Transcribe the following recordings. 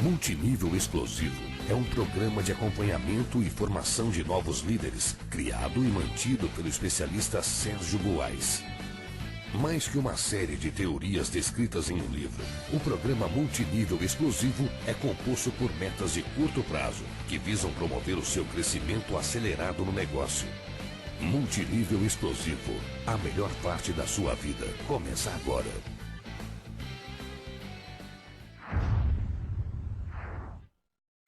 Multinível Explosivo é um programa de acompanhamento e formação de novos líderes, criado e mantido pelo especialista Sérgio Buarez. Mais que uma série de teorias descritas em um livro, o programa Multinível Explosivo é composto por metas de curto prazo, que visam promover o seu crescimento acelerado no negócio. Multinível Explosivo, a melhor parte da sua vida, começa agora.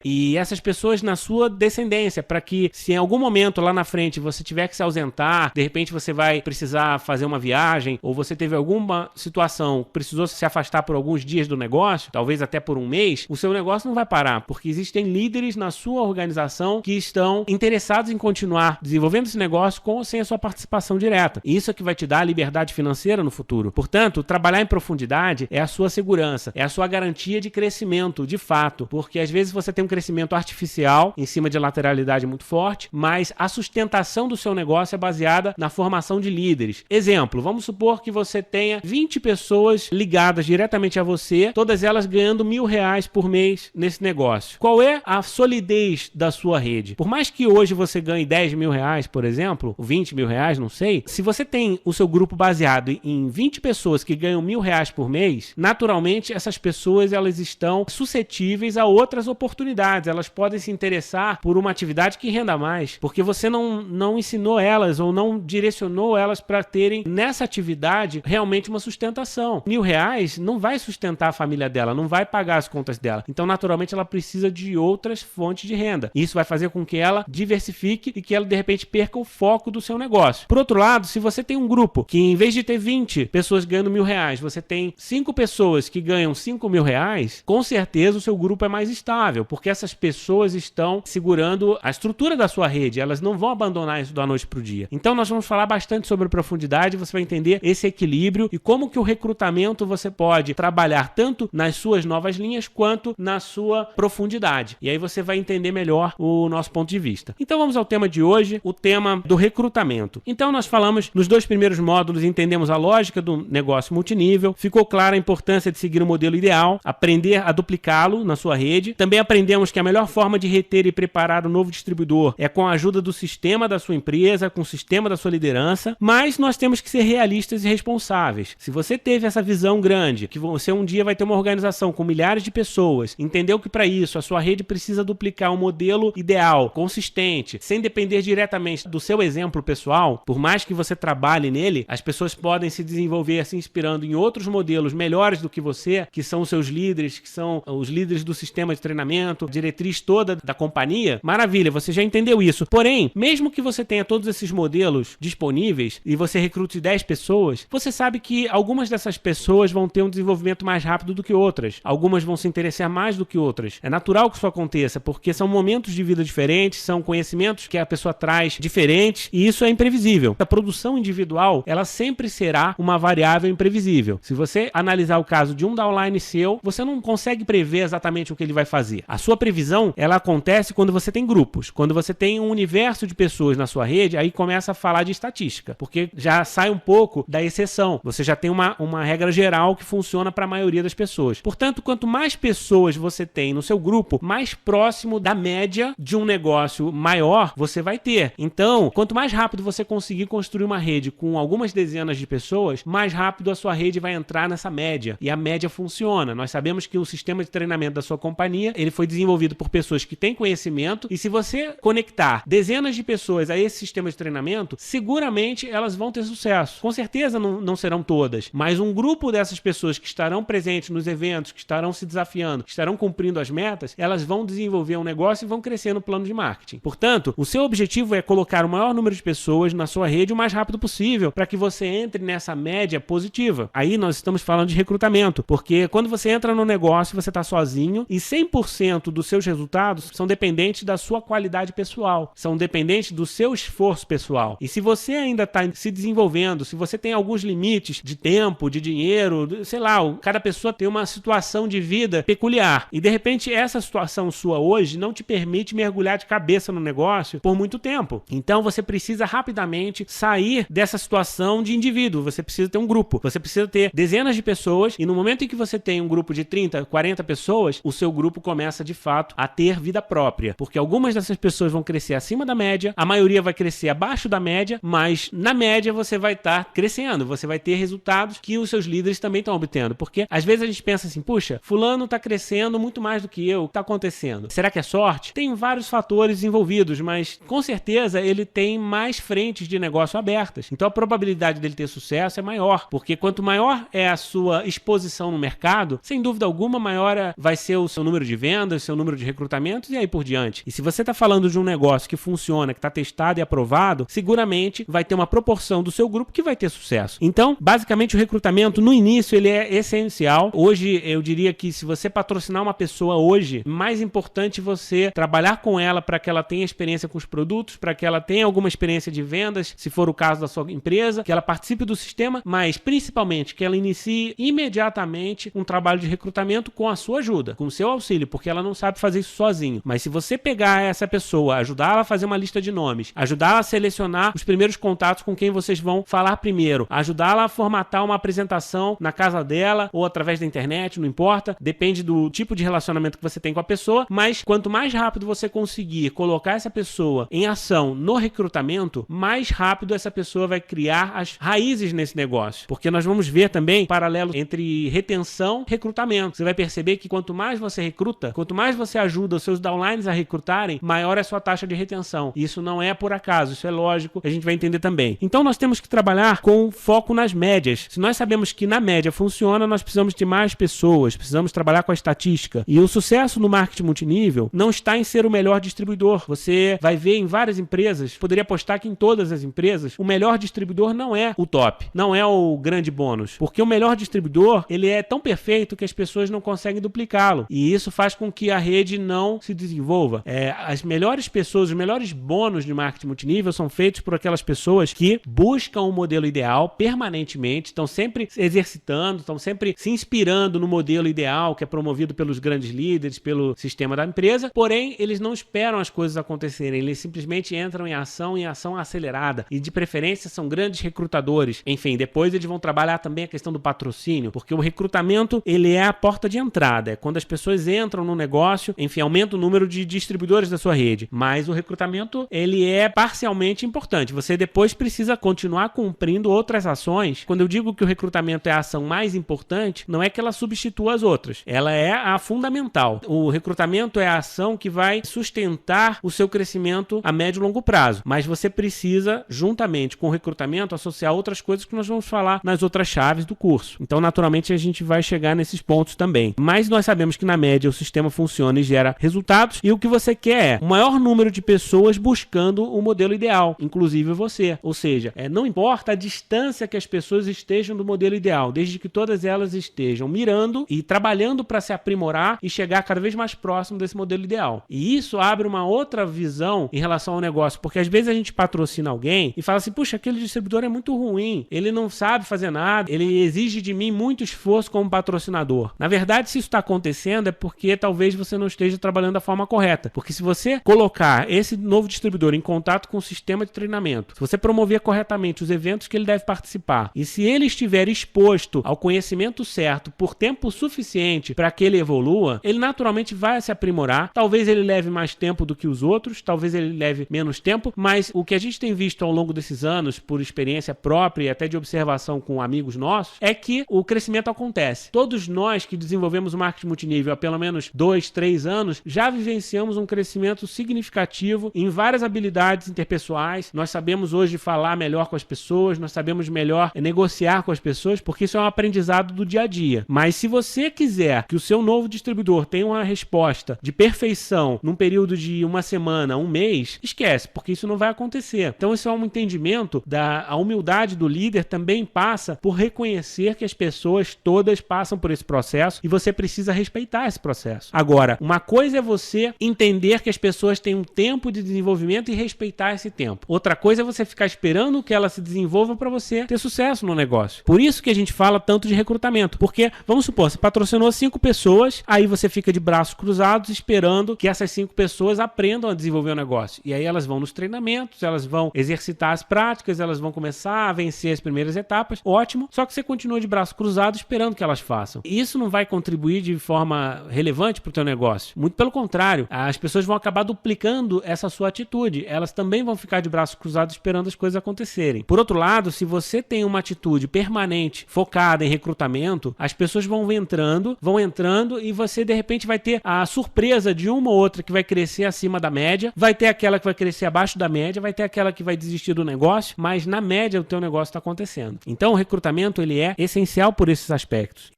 E essas pessoas na sua descendência, para que se em algum momento lá na frente você tiver que se ausentar, de repente você vai precisar fazer uma viagem, ou você teve alguma situação, precisou se afastar por alguns dias do negócio, talvez até por um mês, o seu negócio não vai parar, porque existem líderes na sua organização que estão interessados em continuar desenvolvendo esse negócio com ou sem a sua participação direta. E isso é que vai te dar liberdade financeira no futuro. Portanto, trabalhar em profundidade é a sua segurança, é a sua garantia de crescimento, de fato, porque às vezes você tem um crescimento artificial em cima de lateralidade muito forte, mas a sustentação do seu negócio é baseada na formação de líderes. Exemplo, vamos supor que você tenha 20 pessoas ligadas diretamente a você, todas elas ganhando R$1.000 por mês nesse negócio. Qual é a solidez da sua rede? Por mais que hoje você ganhe R$10.000, por exemplo, ou R$20.000, não sei, se você tem o seu grupo baseado em 20 pessoas que ganham R$1.000 por mês, naturalmente essas pessoas elas estão suscetíveis a outras oportunidades. Elas podem se interessar por uma atividade que renda mais, porque você não ensinou elas ou não direcionou elas para terem nessa atividade realmente uma sustentação. R$1.000 não vai sustentar a família dela, não vai pagar as contas dela. Então, naturalmente, ela precisa de outras fontes de renda. Isso vai fazer com que ela diversifique e que ela, de repente, perca o foco do seu negócio. Por outro lado, se você tem um grupo que, em vez de ter 20 pessoas ganhando R$1.000, você tem 5 pessoas que ganham R$5.000, com certeza o seu grupo é mais estável, porque essas pessoas estão segurando a estrutura da sua rede, elas não vão abandonar isso da noite para o dia. Então nós vamos falar bastante sobre profundidade, você vai entender esse equilíbrio e como que o recrutamento você pode trabalhar tanto nas suas novas linhas quanto na sua profundidade. E aí você vai entender melhor o nosso ponto de vista. Então vamos ao tema de hoje, o tema do recrutamento. Então nós falamos nos 2 primeiros módulos, entendemos a lógica do negócio multinível, ficou clara a importância de seguir o modelo ideal, aprender a duplicá-lo na sua rede, também aprendemos que a melhor forma de reter e preparar o novo distribuidor é com a ajuda do sistema da sua empresa, com o sistema da sua liderança, mas nós temos que ser realistas e responsáveis. Se você teve essa visão grande, que você um dia vai ter uma organização com milhares de pessoas, entendeu que para isso a sua rede precisa duplicar um modelo ideal, consistente, sem depender diretamente do seu exemplo pessoal, por mais que você trabalhe nele, as pessoas podem se desenvolver se inspirando em outros modelos melhores do que você, que são os seus líderes, que são os líderes do sistema de treinamento, diretriz toda da companhia, maravilha, você já entendeu isso. Porém, mesmo que você tenha todos esses modelos disponíveis e você recrute 10 pessoas, você sabe que algumas dessas pessoas vão ter um desenvolvimento mais rápido do que outras. Algumas vão se interessar mais do que outras. É natural que isso aconteça, porque são momentos de vida diferentes, são conhecimentos que a pessoa traz diferentes e isso é imprevisível. A produção individual, ela sempre será uma variável imprevisível. Se você analisar o caso de um downline seu, você não consegue prever exatamente o que ele vai fazer. A sua previsão, ela acontece quando você tem grupos. Quando você tem um universo de pessoas na sua rede, aí começa a falar de estatística, porque já sai um pouco da exceção. Você já tem uma regra geral que funciona para a maioria das pessoas. Portanto, quanto mais pessoas você tem no seu grupo, mais próximo da média de um negócio maior você vai ter. Então, quanto mais rápido você conseguir construir uma rede com algumas dezenas de pessoas, mais rápido a sua rede vai entrar nessa média. E a média funciona. Nós sabemos que o sistema de treinamento da sua companhia, ele foi desenvolvido por pessoas que têm conhecimento, e se você conectar dezenas de pessoas a esse sistema de treinamento, seguramente elas vão ter sucesso. Com certeza não serão todas, mas um grupo dessas pessoas que estarão presentes nos eventos, que estarão se desafiando, que estarão cumprindo as metas, elas vão desenvolver um negócio e vão crescer no plano de marketing. Portanto, o seu objetivo é colocar o maior número de pessoas na sua rede o mais rápido possível, para que você entre nessa média positiva. Aí nós estamos falando de recrutamento, porque quando você entra no negócio, você está sozinho e 100% dos seus resultados são dependentes da sua qualidade pessoal, são dependentes do seu esforço pessoal. E se você ainda está se desenvolvendo, se você tem alguns limites de tempo, de dinheiro, sei lá, cada pessoa tem uma situação de vida peculiar. E de repente essa situação sua hoje não te permite mergulhar de cabeça no negócio por muito tempo. Então você precisa rapidamente sair dessa situação de indivíduo. Você precisa ter um grupo. Você precisa ter dezenas de pessoas e no momento em que você tem um grupo de 30, 40 pessoas, o seu grupo começa de fato a ter vida própria. Porque algumas dessas pessoas vão crescer acima da média, a maioria vai crescer abaixo da média, mas na média você vai estar crescendo. Você vai ter resultados que os seus líderes também estão obtendo. Porque às vezes a gente pensa assim, puxa, fulano está crescendo muito mais do que eu. O que está acontecendo? Será que é sorte? Tem vários fatores envolvidos, mas com certeza ele tem mais frentes de negócio abertas. Então a probabilidade dele ter sucesso é maior, porque quanto maior é a sua exposição no mercado, sem dúvida alguma, maior vai ser o seu número de vendas, seu número de recrutamentos e aí por diante. E se você está falando de um negócio que funciona, que está testado e aprovado, seguramente vai ter uma proporção do seu grupo que vai ter sucesso. Então, basicamente o recrutamento no início ele é essencial. Hoje eu diria que se você patrocinar uma pessoa hoje, mais importante você trabalhar com ela para que ela tenha experiência com os produtos, para que ela tenha alguma experiência de vendas, se for o caso da sua empresa, que ela participe do sistema, mas principalmente que ela inicie imediatamente um trabalho de recrutamento com a sua ajuda, com o seu auxílio, porque ela não sabe fazer isso sozinho. Mas se você pegar essa pessoa, ajudar ela a fazer uma lista de nomes, ajudar ela a selecionar os primeiros contatos com quem vocês vão falar primeiro, ajudar ela a formatar uma apresentação na casa dela ou através da internet, não importa, depende do tipo de relacionamento que você tem com a pessoa, mas quanto mais rápido você conseguir colocar essa pessoa em ação no recrutamento, mais rápido essa pessoa vai criar as raízes nesse negócio. Porque nós vamos ver também paralelo entre retenção e recrutamento. Você vai perceber que quanto mais você recruta, quanto mais você ajuda os seus downlines a recrutarem, maior é a sua taxa de retenção. E isso não é por acaso, isso é lógico, a gente vai entender também. Então nós temos que trabalhar com foco nas médias. Se nós sabemos que na média funciona, nós precisamos de mais pessoas, precisamos trabalhar com a estatística. E o sucesso no marketing multinível não está em ser o melhor distribuidor. Você vai ver em várias empresas, poderia apostar que em todas as empresas, o melhor distribuidor não é o top, não é o grande bônus. Porque o melhor distribuidor, ele é tão perfeito que as pessoas não conseguem duplicá-lo. E isso faz com que a rede não se desenvolva. As melhores pessoas, os melhores bônus de marketing multinível são feitos por aquelas pessoas que buscam o modelo ideal permanentemente, estão sempre exercitando, estão sempre se inspirando no modelo ideal que é promovido pelos grandes líderes, pelo sistema da empresa, porém eles não esperam as coisas acontecerem, eles simplesmente entram em ação acelerada e de preferência são grandes recrutadores. Enfim, depois eles vão trabalhar também a questão do patrocínio, porque o recrutamento ele é a porta de entrada, é quando as pessoas entram no negócio, enfim, aumenta o número de distribuidores da sua rede, mas o recrutamento ele é parcialmente importante, você depois precisa continuar cumprindo outras ações. Quando eu digo que o recrutamento é a ação mais importante, não é que ela substitua as outras, ela é a fundamental. O recrutamento é a ação que vai sustentar o seu crescimento a médio e longo prazo, mas você precisa, juntamente com o recrutamento, associar outras coisas que nós vamos falar nas outras chaves do curso. Então, naturalmente, a gente vai chegar nesses pontos também. Mas nós sabemos que, na média, o sistema funciona e gera resultados, e o que você quer é o maior número de pessoas buscando o modelo ideal, inclusive você. Ou seja, não importa a distância que as pessoas estejam do modelo ideal, desde que todas elas estejam mirando e trabalhando para se aprimorar e chegar cada vez mais próximo desse modelo ideal. E isso abre uma outra visão em relação ao negócio, porque às vezes a gente patrocina alguém e fala assim, puxa, aquele distribuidor é muito ruim, ele não sabe fazer nada, ele exige de mim muito esforço como patrocinador. Na verdade, se isso está acontecendo é porque talvez você não esteja trabalhando da forma correta, porque se você colocar esse novo distribuidor em contato com o sistema de treinamento, se você promover corretamente os eventos que ele deve participar, e se ele estiver exposto ao conhecimento certo por tempo suficiente para que ele evolua, ele naturalmente vai se aprimorar. Talvez ele leve mais tempo do que os outros, talvez ele leve menos tempo, mas o que a gente tem visto ao longo desses anos, por experiência própria e até de observação com amigos nossos, é que o crescimento acontece. Todos nós que desenvolvemos o marketing multinível há pelo menos 2, 3 anos, já vivenciamos um crescimento significativo em várias habilidades interpessoais. Nós sabemos hoje falar melhor com as pessoas, nós sabemos melhor negociar com as pessoas, porque isso é um aprendizado do dia a dia. Mas se você quiser que o seu novo distribuidor tenha uma resposta de perfeição num período de uma semana, um mês, esquece, porque isso não vai acontecer. Então isso é um entendimento a humildade do líder também passa por reconhecer que as pessoas todas passam por esse processo e você precisa respeitar esse processo. Agora, Agora, uma coisa é você entender que as pessoas têm um tempo de desenvolvimento e respeitar esse tempo. Outra coisa é você ficar esperando que ela se desenvolva para você ter sucesso no negócio. Por isso que a gente fala tanto de recrutamento. Porque, vamos supor, você patrocinou 5 pessoas, aí você fica de braços cruzados esperando que essas 5 pessoas aprendam a desenvolver o negócio. E aí elas vão nos treinamentos, elas vão exercitar as práticas, elas vão começar a vencer as primeiras etapas. Ótimo. Só que você continua de braços cruzados esperando que elas façam. E isso não vai contribuir de forma relevante para o teu negócio. Muito pelo contrário, as pessoas vão acabar duplicando essa sua atitude. Elas também vão ficar de braços cruzados esperando as coisas acontecerem. Por outro lado, se você tem uma atitude permanente, focada em recrutamento, as pessoas vão entrando e você de repente vai ter a surpresa de uma ou outra que vai crescer acima da média, vai ter aquela que vai crescer abaixo da média, vai ter aquela que vai desistir do negócio, mas na média o teu negócio está acontecendo. Então o recrutamento ele é essencial por esses aspectos.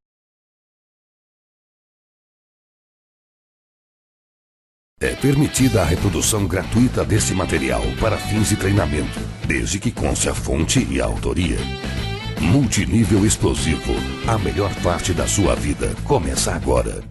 É permitida a reprodução gratuita deste material para fins de treinamento, desde que conste a fonte e a autoria. Multinível Explosivo, a melhor parte da sua vida começa agora.